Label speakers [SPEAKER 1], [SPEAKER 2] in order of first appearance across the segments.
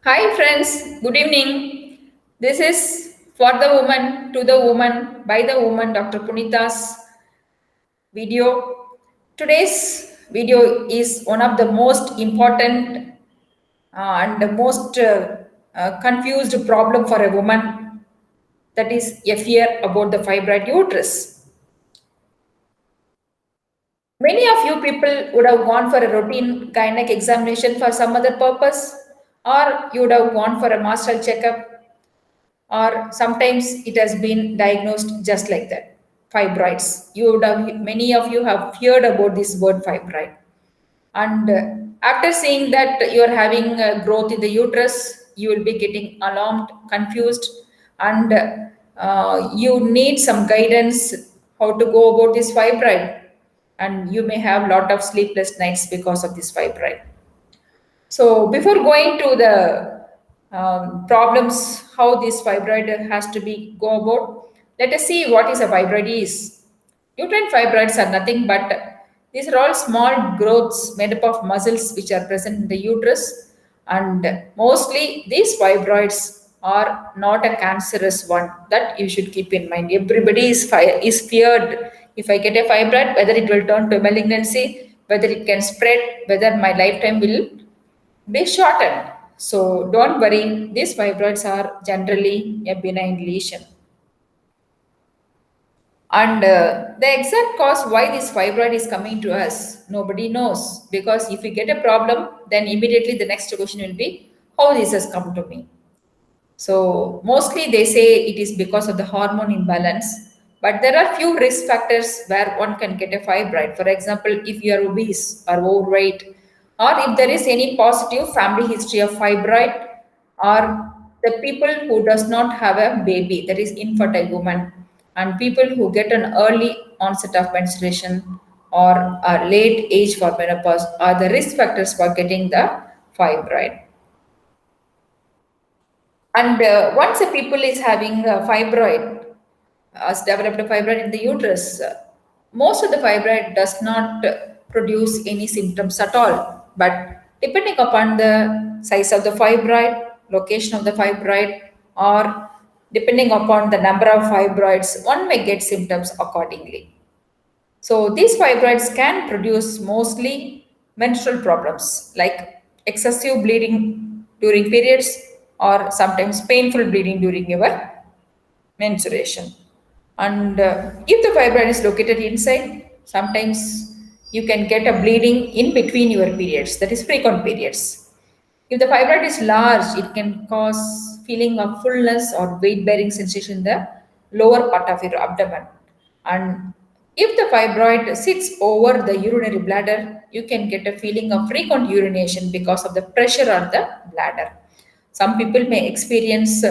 [SPEAKER 1] Hi, friends. Good evening. This is for the woman, to the woman, by the woman, Dr. Punita's video. Today's video is one of the most important and the most confused problem for a woman, that is a fear about the fibroid uterus. Many of you people would have gone for a routine gynec examination for some other purpose, or you would have gone for a master checkup, or sometimes it has been diagnosed just like that, fibroids. You would have, many of you have heard about this word fibroid, and after seeing that you are having growth in the uterus, you will be getting alarmed, confused, and you need some guidance how to go about this fibroid, and you may have lot of sleepless nights because of this fibroid. So before going to the problems, how this fibroid has to be go about, let us see what is a fibroid is. Uterine fibroids are nothing but these are all small growths made up of muscles which are present in the uterus, and mostly these fibroids are not a cancerous one. That you should keep in mind. Everybody is feared. If I get a fibroid, whether it will turn to malignancy, whether it can spread, whether my lifetime will be shortened. So don't worry, these fibroids are generally a benign lesion. And the exact cause why this fibroid is coming to us, nobody knows. Because if we get a problem, then immediately the next question will be, how this has come to me? So mostly they say it is because of the hormone imbalance, but there are few risk factors where one can get a fibroid. For example, if you are obese or overweight, or if there is any positive family history of fibroid, or the people who does not have a baby, that is infertile woman, and people who get an early onset of menstruation or a late age for menopause are the risk factors for getting the fibroid. And once a people is having a fibroid, has developed a fibroid in the uterus, most of the fibroid does not produce any symptoms at all. But depending upon the size of the fibroid, location of the fibroid, or depending upon the number of fibroids, one may get symptoms accordingly. So these fibroids can produce mostly menstrual problems like excessive bleeding during periods, or sometimes painful bleeding during your menstruation. And if the fibroid is located inside, sometimes you can get a bleeding in between your periods, that is frequent periods. If the fibroid is large, it can cause feeling of fullness or weight bearing sensation in the lower part of your abdomen. And if the fibroid sits over the urinary bladder, you can get a feeling of frequent urination because of the pressure on the bladder. Some people may experience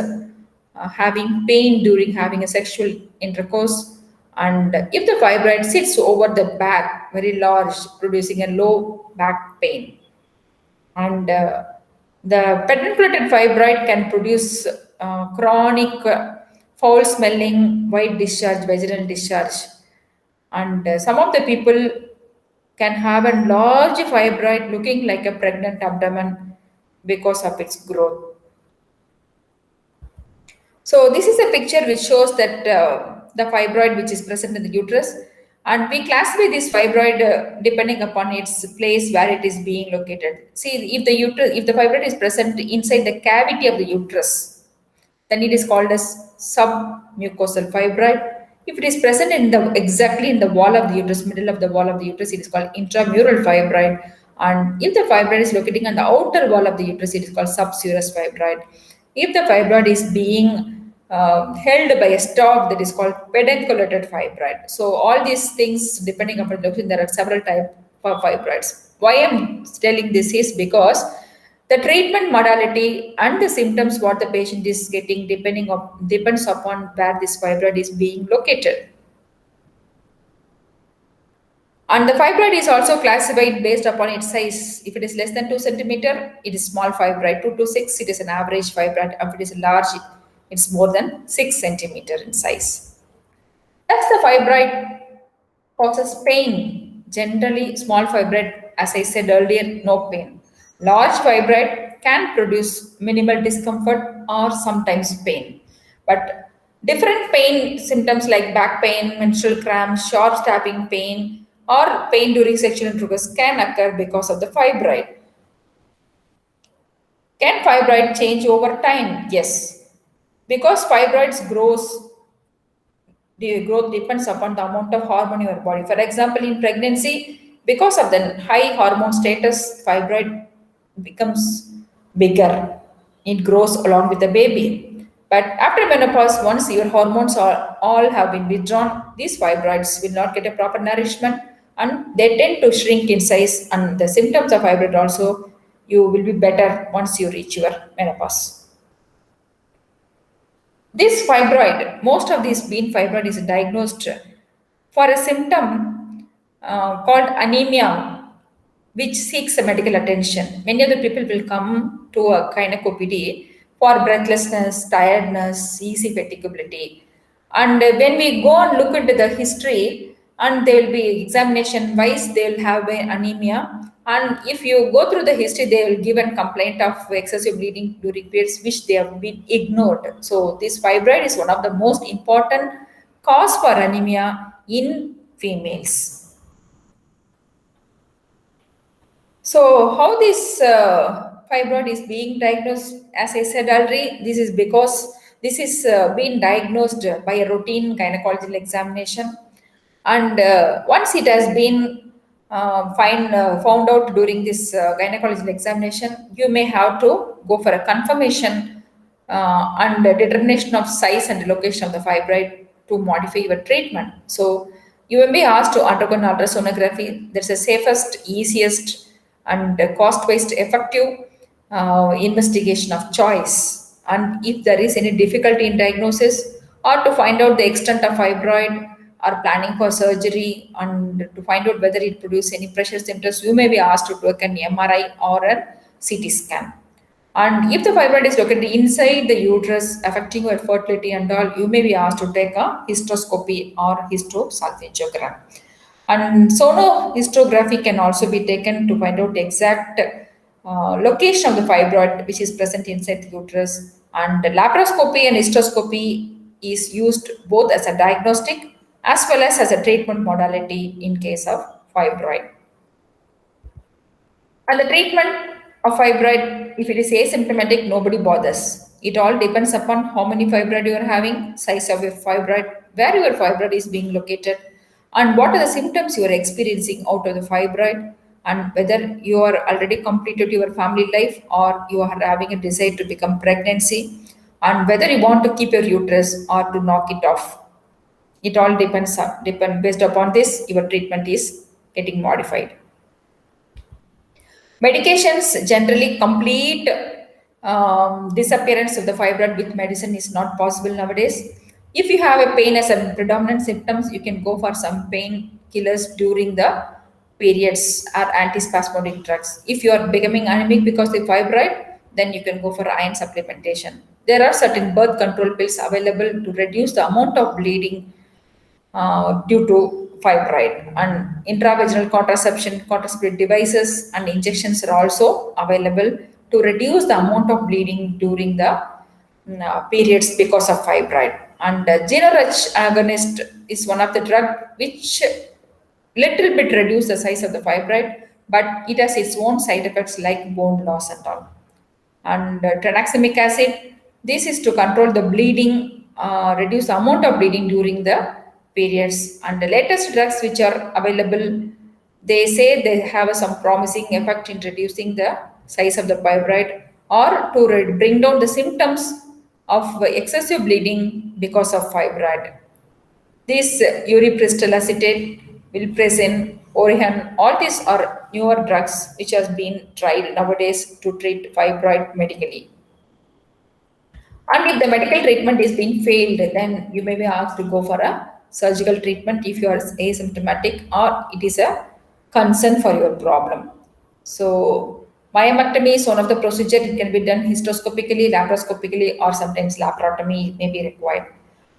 [SPEAKER 1] having pain during having a sexual intercourse. And if the fibroid sits over the back, very large, producing a low back pain. And the penetrated fibroid can produce chronic foul smelling white discharge, vaginal discharge. And some of the people can have a large fibroid looking like a pregnant abdomen because of its growth. So this is a picture which shows that the fibroid which is present in the uterus, and we classify this fibroid depending upon its place where it is being located. See, if the fibroid is present inside the cavity of the uterus, then it is called as submucosal fibroid. If it is present in the exactly in the wall of the uterus, middle of the wall of the uterus, it is called intramural fibroid. And if the fibroid is locating on the outer wall of the uterus, it is called subserous fibroid. If the fibroid is being held by a stalk, that is called pedunculated fibroid. So all these things, depending upon the location, there are several types of fibroids. Why I'm telling this is because the treatment modality and the symptoms what the patient is getting depends upon where this fibroid is being located. And the fibroid is also classified based upon its size. If it is less than 2 centimeter, it is small fibroid. 2 to 6, it is an average fibroid. If it is large, it's more than 6 centimeter in size. That's the fibroid causes pain. Generally, small fibroid, as I said earlier, no pain. Large fibroid can produce minimal discomfort or sometimes pain. But different pain symptoms like back pain, menstrual cramps, sharp stabbing pain, or pain during sexual intercourse can occur because of the fibroid. Can fibroid change over time? Yes. Because fibroids grows the growth depends upon the amount of hormone in your body. For example, in pregnancy, because of the high hormone status, fibroid becomes bigger. It grows along with the baby. But after menopause, once your hormones are all have been withdrawn, these fibroids will not get a proper nourishment and they tend to shrink in size. And the symptoms of fibroid also you will be better once you reach your menopause. This fibroid, most of these bean fibroid is diagnosed for a symptom called anemia, which seeks a medical attention. Many of the people will come to a gynecopedy for breathlessness, tiredness, easy fatigability. And when we go and look into the history, and there will be examination wise, they will have an anemia. And if you go through the history, they will give a complaint of excessive bleeding during periods which they have been ignored. So this fibroid is one of the most important cause for anemia in females. So, how this fibroid is being diagnosed? As I said already, this is because this is being diagnosed by a routine gynecological examination, and once it has been found out during this gynecological examination, you may have to go for a confirmation and determination of size and location of the fibroid to modify your treatment. So you will be asked to undergo an ultrasonography. That's the safest, easiest, and cost-wise effective investigation of choice. And if there is any difficulty in diagnosis or to find out the extent of fibroid or planning for surgery and to find out whether it produces any pressure symptoms, you may be asked to take an MRI or a CT scan. And if the fibroid is located inside the uterus, affecting your fertility and all, you may be asked to take a hysteroscopy or hysterosalpingogram. And sonohysterography can also be taken to find out the exact location of the fibroid which is present inside the uterus. And laparoscopy and hysteroscopy is used both as a diagnostic as well as a treatment modality in case of fibroid. And the treatment of fibroid, if it is asymptomatic, nobody bothers. It all depends upon how many fibroid you are having, size of your fibroid, where your fibroid is being located, and what are the symptoms you are experiencing out of the fibroid, and whether you are already completed your family life or you are having a desire to become pregnancy, and whether you want to keep your uterus or to knock it off. It all depend based upon this, your treatment is getting modified. Medications generally complete disappearance of the fibroid with medicine is not possible nowadays. If you have a pain as a predominant symptoms, you can go for some pain killers during the periods or antispasmodic drugs. If you are becoming anemic because of the fibroid, then you can go for iron supplementation. There are certain birth control pills available to reduce the amount of bleeding due to fibroid, and intravaginal contraceptive devices and injections are also available to reduce the amount of bleeding during the periods because of fibroid. And GnRH agonist is one of the drug which little bit reduce the size of the fibroid, but it has its own side effects like bone loss and all. And tranexamic acid, this is to control the bleeding, reduce the amount of bleeding during the periods. And the latest drugs which are available, they say they have some promising effect in reducing the size of the fibroid or to bring down the symptoms of excessive bleeding because of fibroid. This uripristal acetate, vilprezin, Orihan, all these are newer drugs which has been tried nowadays to treat fibroid medically. And if the medical treatment is being failed, then you may be asked to go for a surgical treatment if you are asymptomatic or it is a concern for your problem. So myomectomy is one of the procedures. It can be done hysteroscopically, laparoscopically, or sometimes laparotomy may be required.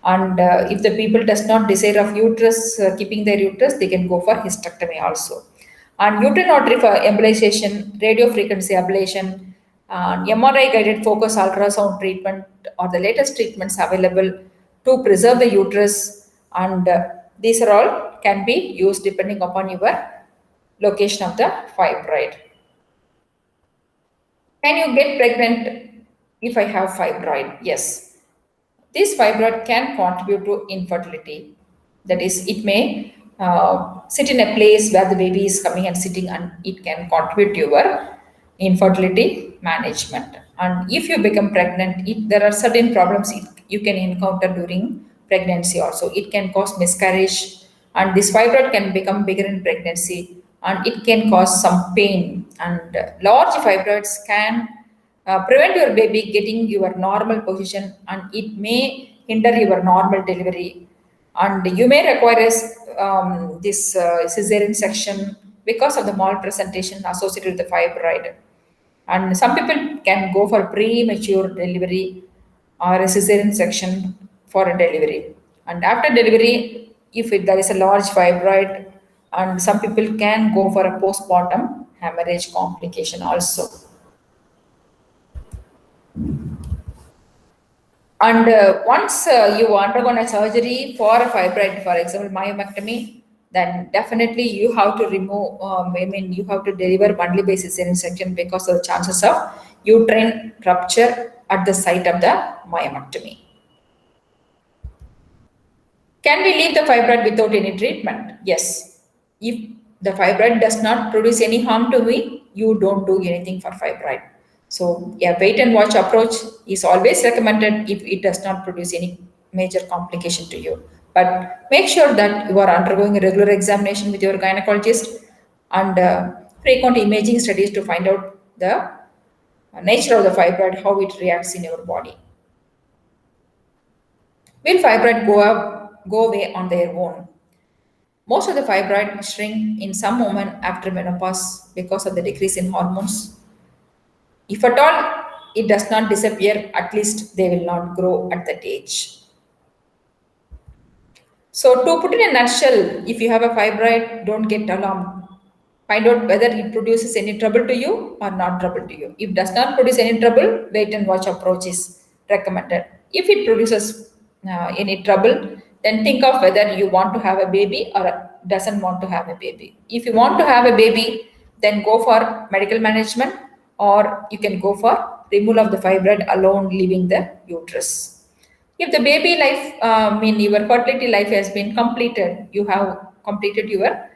[SPEAKER 1] And if the people does not desire of uterus, keeping their uterus, they can go for hysterectomy also. And uterine artery for embolization, radio frequency ablation, MRI guided focus ultrasound treatment are the latest treatments available to preserve the uterus, and these are all can be used depending upon your location of the fibroid. Can you get pregnant if I have fibroid? Yes. This fibroid can contribute to infertility. That is, it may sit in a place where the baby is coming and sitting, and it can contribute to your infertility management. And if you become pregnant, there are certain problems you can encounter during pregnancy also. It can cause miscarriage, and this fibroid can become bigger in pregnancy, and it can cause some pain. And large fibroids can prevent your baby getting your normal position, and it may hinder your normal delivery, and you may require this cesarean section because of the malpresentation associated with the fibroid. And some people can go for premature delivery or a cesarean section for a delivery. And after delivery, if there is a large fibroid, and some people can go for a postpartum hemorrhage complication also. And once you undergone a surgery for a fibroid, for example, myomectomy, then definitely you have to remove, you have to deliver only by cesarean section because of the chances of uterine rupture at the site of the myomectomy. Can we leave the fibroid without any treatment? Yes. If the fibroid does not produce any harm to me, you don't do anything for fibroid. So, a wait and watch approach is always recommended if it does not produce any major complication to you. But make sure that you are undergoing a regular examination with your gynecologist, and frequent imaging studies to find out the nature of the fibroid, how it reacts in your body. Will fibroid go away on their own? Most of the fibroid shrink in some women after menopause because of the decrease in hormones. If at all it does not disappear, at least they will not grow at that age. So, to put in a nutshell, if you have a fibroid, don't get alarmed. Find out whether it produces any trouble to you or not trouble to you. If it does not produce any trouble, wait and watch approach is recommended. If it produces any trouble, then think of whether you want to have a baby or doesn't want to have a baby. If you want to have a baby, then go for medical management, or you can go for removal of the fibroid alone, leaving the uterus. If the baby life, your fertility life has been completed, you have completed your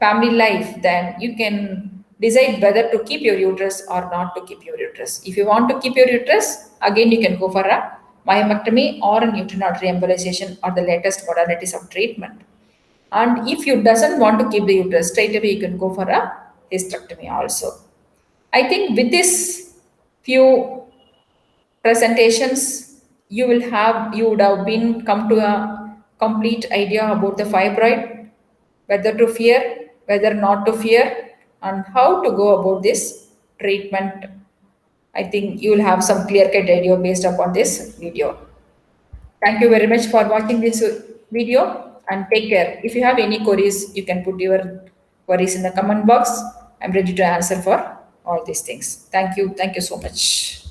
[SPEAKER 1] family life, then you can decide whether to keep your uterus or not to keep your uterus. If you want to keep your uterus, again you can go for a myomectomy or a uterine artery embolization or the latest modalities of treatment. And if you doesn't want to keep the uterus, straight away you can go for a hysterectomy also. I think with this few presentations, you would have been come to a complete idea about the fibroid, whether to fear, whether not to fear, and how to go about this treatment. I think you will have some clear cut idea based upon this video. Thank you very much for watching this video, and take care. If you have any queries, you can put your queries in the comment box. I'm ready to answer for all these things. Thank you. Thank you so much.